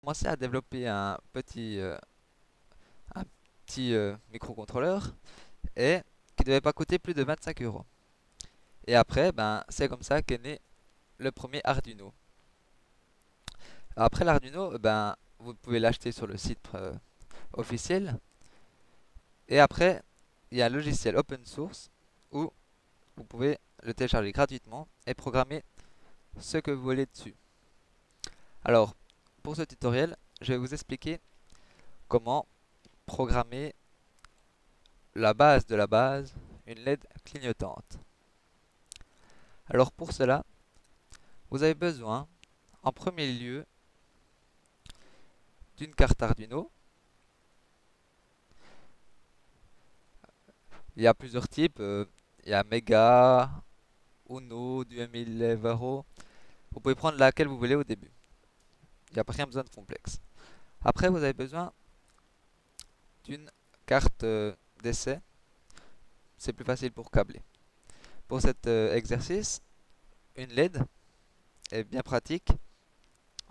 commencé à développer un petit microcontrôleur et qui devait pas coûter plus de 25 euros. Et après, ben, c'est comme ça qu'est né le premier Arduino. Après l'Arduino, ben, vous pouvez l'acheter sur le site officiel. Et après, il y a un logiciel open source où vous pouvez le télécharger gratuitement et programmer ce que vous voulez dessus. Alors, pour ce tutoriel, je vais vous expliquer comment programmer la base de la base, une LED clignotante. Alors pour cela, vous avez besoin en premier lieu d'une carte Arduino. Il y a plusieurs types, il y a Mega, Uno, du 1000 euros. Vous pouvez prendre laquelle vous voulez au début. Il n'y a pas rien besoin de complexe. Après, vous avez besoin d'une carte d'essai. C'est plus facile pour câbler. Pour cet exercice, une LED est bien pratique.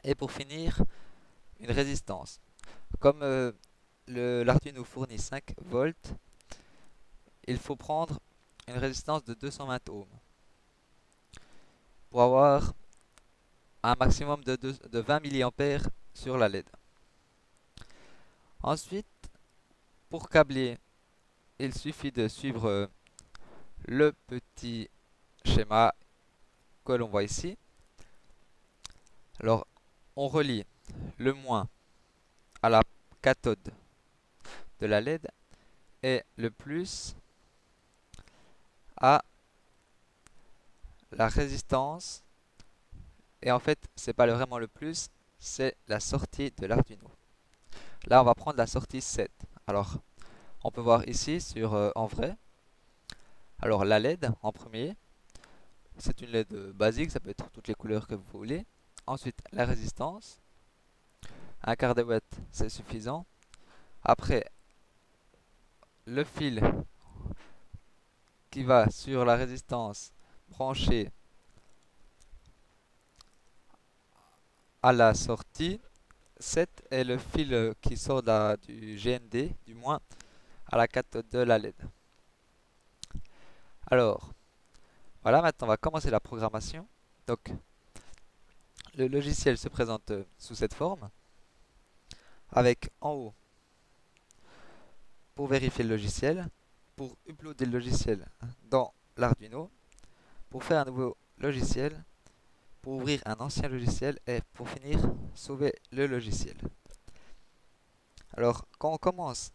Et pour finir, une résistance. Comme l'Arduino fournit 5 volts, il faut prendre une résistance de 220 ohms pour avoir un maximum de 20 milliampères sur la LED. Ensuite, pour câbler, il suffit de suivre le petit schéma que l'on voit ici. Alors, on relie le moins à la cathode de la LED et le plus à la résistance. Et en fait, c'est pas vraiment le plus, c'est la sortie de l'Arduino. Là, on va prendre la sortie 7. Alors, on peut voir ici sur en vrai. Alors, la LED en premier, c'est une LED basique, ça peut être toutes les couleurs que vous voulez. Ensuite, la résistance. Un quart de watt, c'est suffisant. Après, le fil qui va sur la résistance branché à la sortie 7 est le fil qui sort du GND, du moins à la cathode de la LED. Alors, voilà, maintenant on va commencer la programmation. Donc, le logiciel se présente sous cette forme, avec en haut, pour vérifier le logiciel, pour uploader le logiciel dans l'Arduino, pour faire un nouveau logiciel, pour ouvrir un ancien logiciel et pour finir, sauver le logiciel. Alors, quand on commence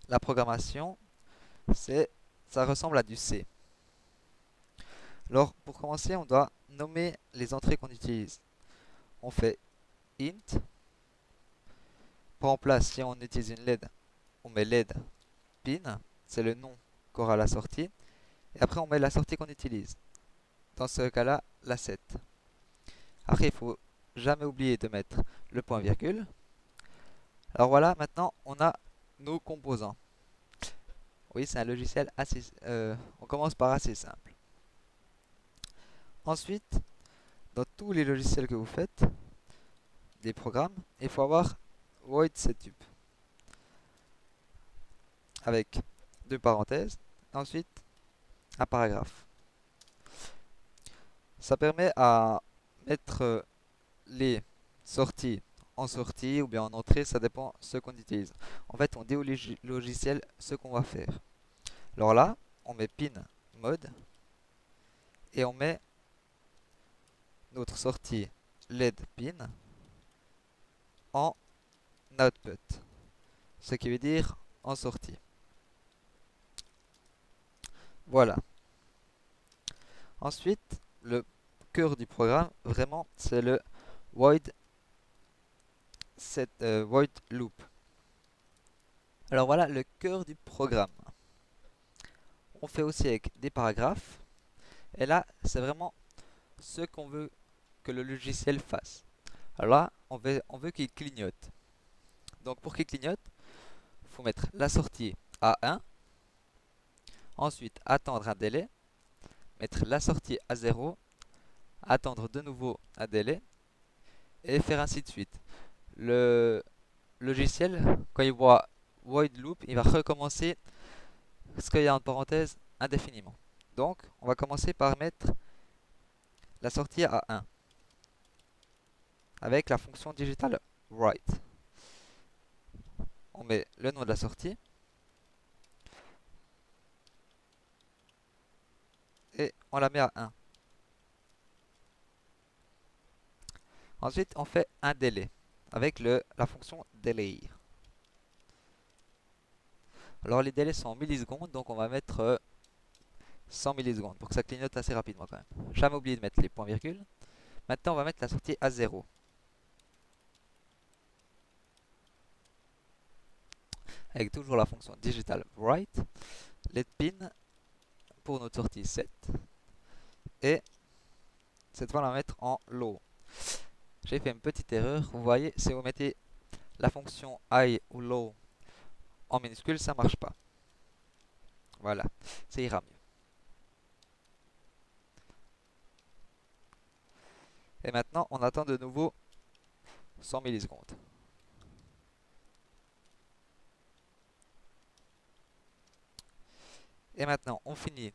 la programmation, ça ressemble à du C. Alors, pour commencer, on doit nommer les entrées qu'on utilise. On fait int. Pour en place, si on utilise une LED, on met LED pin. C'est le nom qu'aura la sortie. Et après, on met la sortie qu'on utilise. Dans ce cas-là, la 7. Après, il faut jamais oublier de mettre le point virgule. Alors voilà, maintenant, on a nos composants. Oui, c'est un logiciel assez... on commence par assez simple. Ensuite, dans tous les logiciels que vous faites, des programmes, il faut avoir void setup avec deux parenthèses, ensuite un paragraphe. Ça permet à mettre les sorties en sortie ou bien en entrée, ça dépend ce qu'on utilise. En fait, on dit au logiciel ce qu'on va faire. Alors là, on met pin mode et on met notre sortie LED pin en output, ce qui veut dire en sortie. Voilà. Ensuite, le cœur du programme, vraiment, c'est le void void loop. Alors voilà le cœur du programme. On fait aussi avec des paragraphes. Et là, c'est vraiment ce qu'on veut que le logiciel fasse. Alors là, on veut qu'il clignote. Donc pour qu'il clignote, il faut mettre la sortie à 1. Ensuite, attendre un délai. Mettre la sortie à 0. Attendre de nouveau un délai. Et faire ainsi de suite. le logiciel, quand il voit void loop, il va recommencer ce qu'il y a en parenthèse indéfiniment. Donc, on va commencer par mettre la sortie à 1 avec la fonction digital write. On met le nom de la sortie et on la met à 1. Ensuite, on fait un délai avec la fonction delay. Alors, les délais sont en millisecondes, donc on va mettre 100 millisecondes pour que ça clignote assez rapidement quand même. Jamais oublier de mettre les points virgules. Maintenant, on va mettre la sortie à 0. Avec toujours la fonction digital write. Let pin pour notre sortie 7. Et cette fois, on va mettre en low. J'ai fait une petite erreur. Vous voyez, si vous mettez la fonction high ou low en minuscule, ça marche pas. Voilà, ça ira mieux. Et maintenant, on attend de nouveau 100 millisecondes. Et maintenant, on finit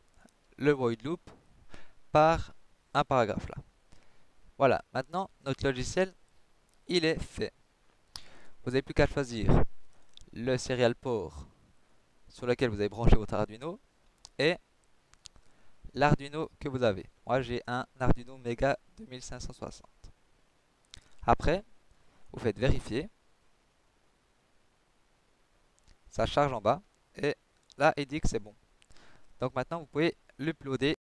le void loop par un paragraphe là. Voilà, maintenant, notre logiciel, il est fait. Vous n'avez plus qu'à choisir le serial port sur lequel vous avez branché votre Arduino et l'Arduino que vous avez. Moi, j'ai un Arduino Mega 2560. Après, vous faites vérifier. Ça charge en bas et là, il dit que c'est bon. Donc maintenant, vous pouvez l'uploader